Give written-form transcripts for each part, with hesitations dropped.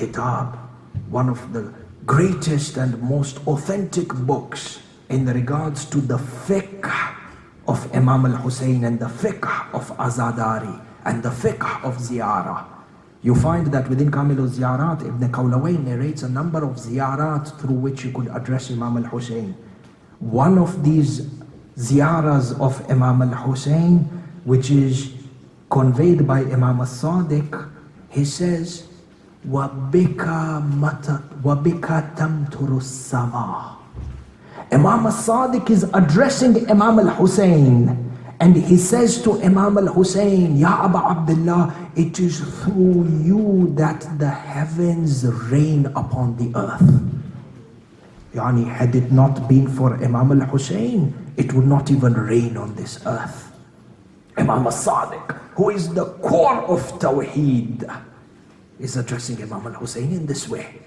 kitab, one of the greatest and most authentic books in regards to the fiqh of Imam al-Hussein and the fiqh of Azadari and the fiqh of ziyarah. You find that within Kamil al-Ziyarat, Ibn Qawlawayn narrates a number of ziyarat through which you could address Imam al-Hussein. One of these ziyaras of Imam al-Hussein, which is conveyed by Imam al-Sadiq, he says, وَبِكَ تَمْتُرُ السَّمَاء. Imam al-Sadiq is addressing Imam al-Hussein, and he says to Imam al-Hussein, Ya Aba Abdullah, it is through you that the heavens rain upon the earth. Yani, had it not been for Imam al-Hussein, it would not even rain on this earth. Imam al-Sadiq, who is the core of Tawheed, is addressing Imam al-Hussein in this way.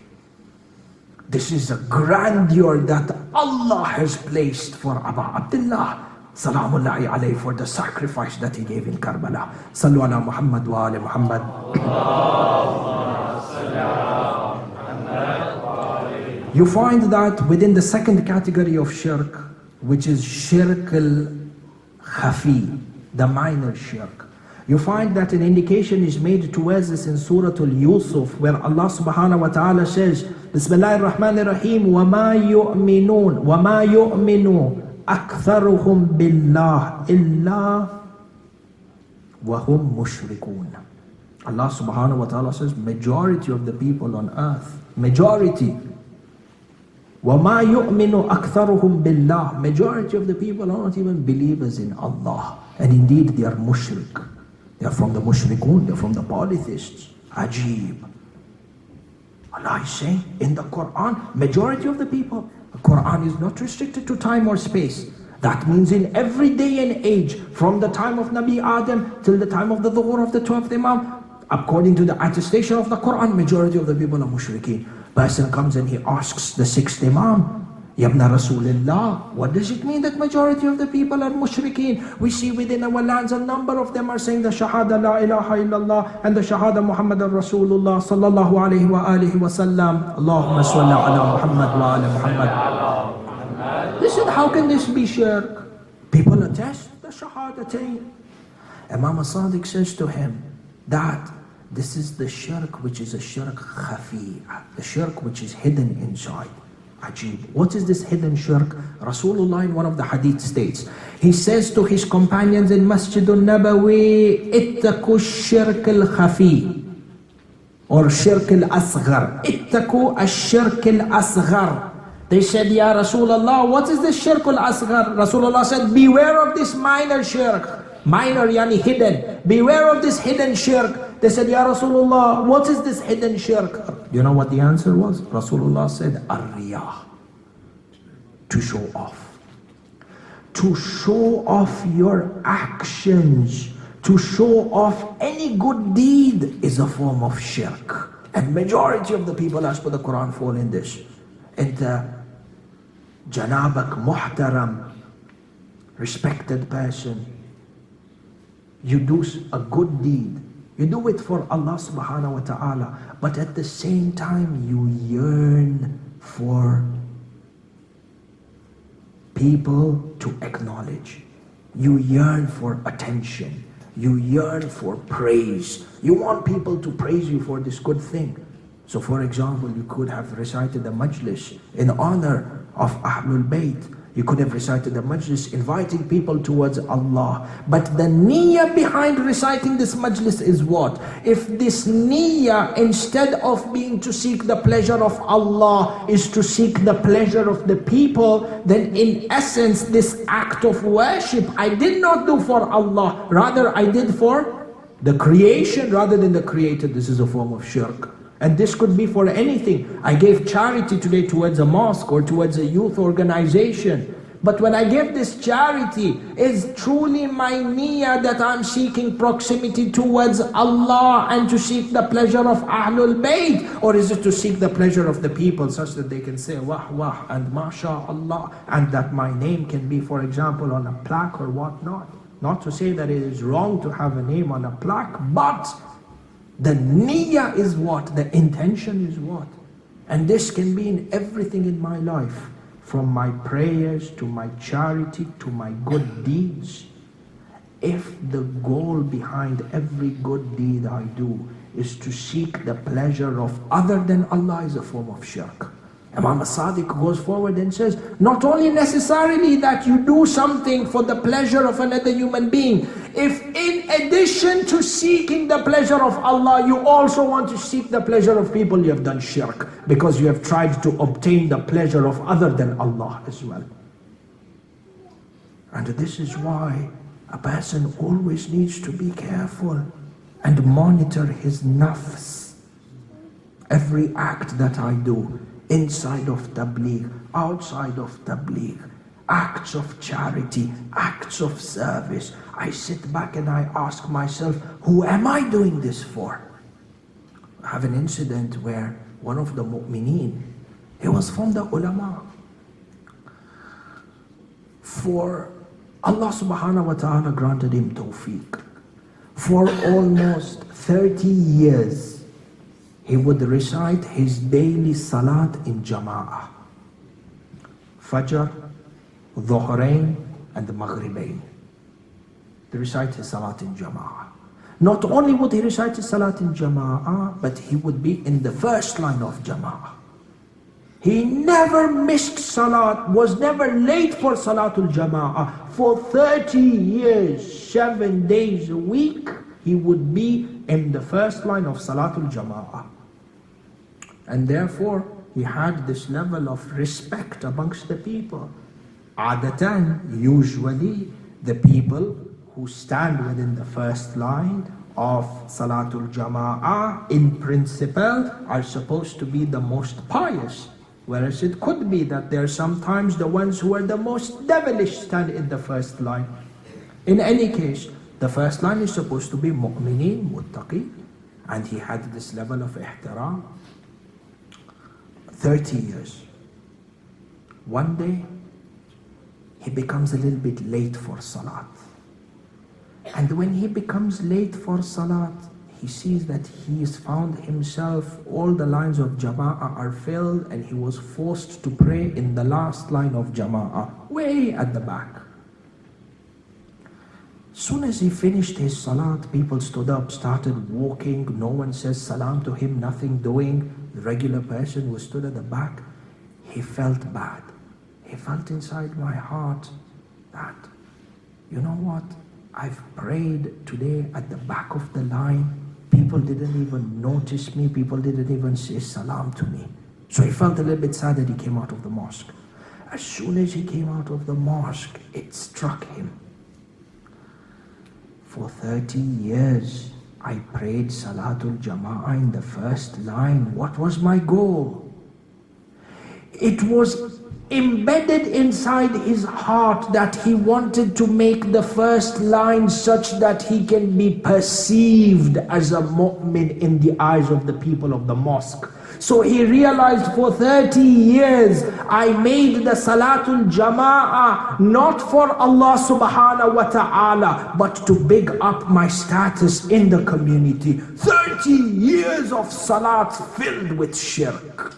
This is a grandeur that Allah has placed for Abu Abdullah, Salamullahi alayhi, for the sacrifice that he gave in Karbala. Sallu ala Muhammad wa ala Muhammad. You find that within the second category of shirk, which is shirk al-khafi, the minor shirk, you find that an indication is made towards this in Surah Al-Yusuf, where Allah subhanahu wa ta'ala says, Bismillahir Rahmanir Rahim, وَمَا يُؤْمِنُ أَكْثَرُهُمْ بِاللَّهِ إِلَّا وَهُمْ مُشْرِكُونَ. Allah subhanahu wa ta'ala says, majority of the people on earth, majority, وَمَا يُؤْمِنُ أَكْثَرُهُمْ بِاللَّهِ, majority of the people are not even believers in Allah. And indeed they are mushrik. They are from the mushrikun, they are from the polytheists. Ajib. Allah is saying in the Quran, majority of the people. The Quran is not restricted to time or space. That means in every day and age, from the time of Nabi Adam till the time of the Dhuhr of the 12th Imam, according to the attestation of the Quran, majority of the people are mushrikeen. Person comes and he asks the 6th Imam, Yabna Rasulullah, what does it mean that majority of the people are mushrikeen? We see within our lands a number of them are saying the Shahada La ilaha illallah and the Shahada Muhammadan Rasulullah sallallahu alayhi wa alihi wa sallam. Allahumma salli ala Muhammad wa ala Muhammad. Listen, how can this be shirk? People attest the Shahadatayn. Imam al-Sadiq says to him that this is the shirk which is a shirk khafi, the shirk which is hidden inside. Ajib. What is this hidden shirk? Rasulullah in one of the hadith states, he says to his companions in Masjid al-Nabawi, ittaku shirk al-khafi, or shirk al-asghar. Ittaku al-shirk al-asghar. They said, Ya Rasulullah, what is this shirk al-asghar? Rasulullah said, beware of this minor shirk. Minor, yani hidden. Beware of this hidden shirk. They said, Ya Rasulullah, what is this hidden shirk? You know what the answer was? Rasulullah said, Ar-Riyah. To show off. To show off your actions. To show off any good deed is a form of shirk. And majority of the people, as per the Quran, fall in this. And Janabak Muhtaram, respected person, you do a good deed. You do it for Allah subhanahu wa ta'ala, but at the same time you yearn for people to acknowledge. You yearn for attention. You yearn for praise. You want people to praise you for this good thing. So for example, you could have recited the Majlis in honor of Ahlul Bayt. You could have recited the Majlis inviting people towards Allah. But the niyyah behind reciting this Majlis is what? If this niyyah, instead of being to seek the pleasure of Allah, is to seek the pleasure of the people, then in essence this act of worship I did not do for Allah, rather I did for the creation rather than the creator. This is a form of shirk. And this could be for anything. I gave charity today towards a mosque or towards a youth organization. But when I give this charity, is truly my niyyah that I'm seeking proximity towards Allah and to seek the pleasure of Ahlul Bayt? Or is it to seek the pleasure of the people such that they can say wah wah and mashallah, and that my name can be, for example, on a plaque or whatnot? Not to say that it is wrong to have a name on a plaque, but The niyyah is what? The intention is what? And this can be in everything in my life, from my prayers to my charity to my good deeds. If the goal behind every good deed I do is to seek the pleasure of other than Allah, is a form of shirk. Imam as-Sadiq goes forward and says, not only necessarily that you do something for the pleasure of another human being, if in addition to seeking the pleasure of Allah, you also want to seek the pleasure of people, you have done shirk, because you have tried to obtain the pleasure of other than Allah as well. And this is why a person always needs to be careful and monitor his nafs. Every act that I do, inside of tabligh, outside of tabligh, acts of charity, acts of service, I sit back and I ask myself, who am I doing this for? I have an incident where one of the mu'mineen, he was from the ulama. For Allah subhanahu wa ta'ala granted him tawfiq. For almost 30 years, he would recite his daily salat in jama'ah. Fajr, Dhuhrain and Maghribain. He recite his salat in jama'ah. Not only would he recite his salat in jama'ah, but he would be in the first line of jama'ah. He never missed salat, was never late for salatul jama'ah. For 30 years, 7 days a week, he would be in the first line of salatul jama'ah. And therefore, he had this level of respect amongst the people. Adatan, usually, the people who stand within the first line of Salatul Jama'ah, in principle, are supposed to be the most pious. Whereas it could be that there are sometimes the ones who are the most devilish stand in the first line. In any case, the first line is supposed to be mu'mineen, muttaqi, and he had this level of ihtiram. 30 years. One day, he becomes a little bit late for salat. And when he becomes late for salat, he sees that he has found himself, all the lines of jama'ah are filled, and he was forced to pray in the last line of jama'ah, way at the back. Soon as he finished his salat, people stood up, started walking, no one says salam to him, nothing doing. The regular person who stood at the back, he felt bad. He felt inside my heart that, you know what, I've prayed today at the back of the line. People didn't even notice me. People didn't even say salam to me. So he felt a little bit sad that he came out of the mosque. As soon as he came out of the mosque, it struck him. For 30 years, I prayed Salatul Jama'ah in the first line. What was my goal? It was embedded inside his heart that he wanted to make the first line such that he can be perceived as a mu'min in the eyes of the people of the mosque. So he realized for 30 years, I made the Salatul Jama'ah not for Allah subhanahu wa ta'ala, but to big up my status in the community. 30 years of salat filled with shirk.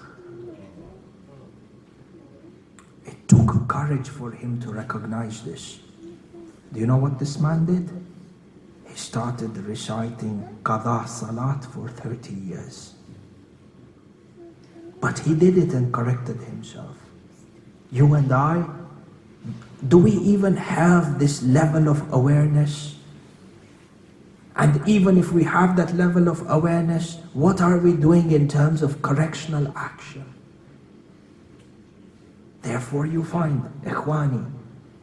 It took courage for him to recognize this. Do you know what this man did? He started reciting Qadha Salat for 30 years. But he did it and corrected himself. You and I, do we even have this level of awareness? And even if we have that level of awareness, what are we doing in terms of correctional action? Therefore you find, ikhwani,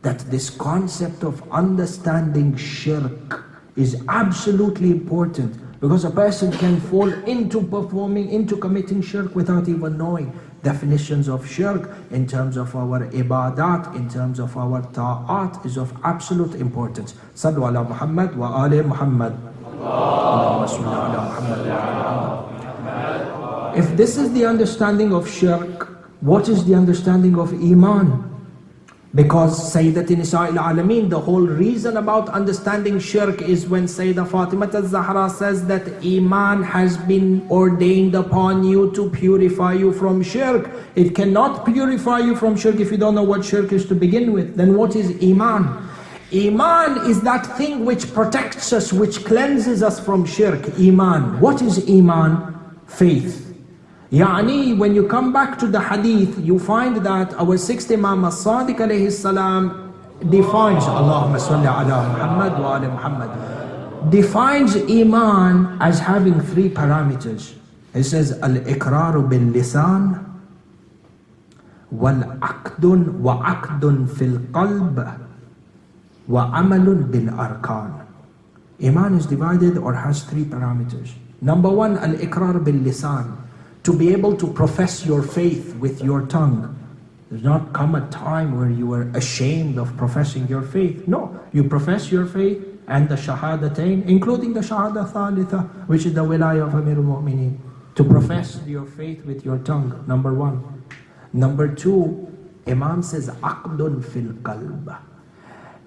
that this concept of understanding shirk is absolutely important. Because a person can fall into committing shirk without even knowing. Definitions of shirk in terms of our ibadat, in terms of our ta'at is of absolute importance. Sallu ala Muhammad wa ali Muhammad. If this is the understanding of shirk, what is the understanding of iman? Because Sayyidatina Nisa'il Alameen, the whole reason about understanding shirk is when Sayyidah Fatima al-Zahra says that Iman has been ordained upon you to purify you from shirk. It cannot purify you from shirk if you don't know what shirk is to begin with. Then what is Iman? Iman is that thing which protects us, which cleanses us from shirk. Iman. What is Iman? Faith. Yani, when you come back to the hadith, you find that our sixth Imam as-Sadiq alayhi salam defines, Allahumma salli ala Muhammad wa ala Muhammad, defines Iman as having three parameters. He says, al-iqraru bil-lisan, wal-aqdun wa-aqdun fil-qalb, wa-amalun bil-arkan. Iman is divided or has three parameters. Number one, al-iqrar bil-lisan. To be able to profess your faith with your tongue. There's not come a time where you were ashamed of professing your faith. No, you profess your faith and the shahadatain, including the shahada thalitha, which is the wilayah of Amirul Mu'mineen. To profess your faith with your tongue, number one. Number two, Imam says, aqdun fil qalb.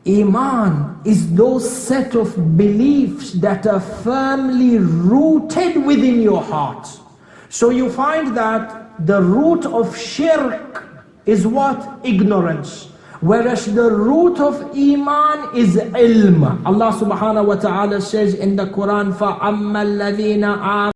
Iman is those set of beliefs that are firmly rooted within your heart. So you find that the root of shirk is what? Ignorance. Whereas the root of Iman is ilm. Allah subhanahu wa ta'ala says in the Quran, فَأَمَّا الَّذِينَ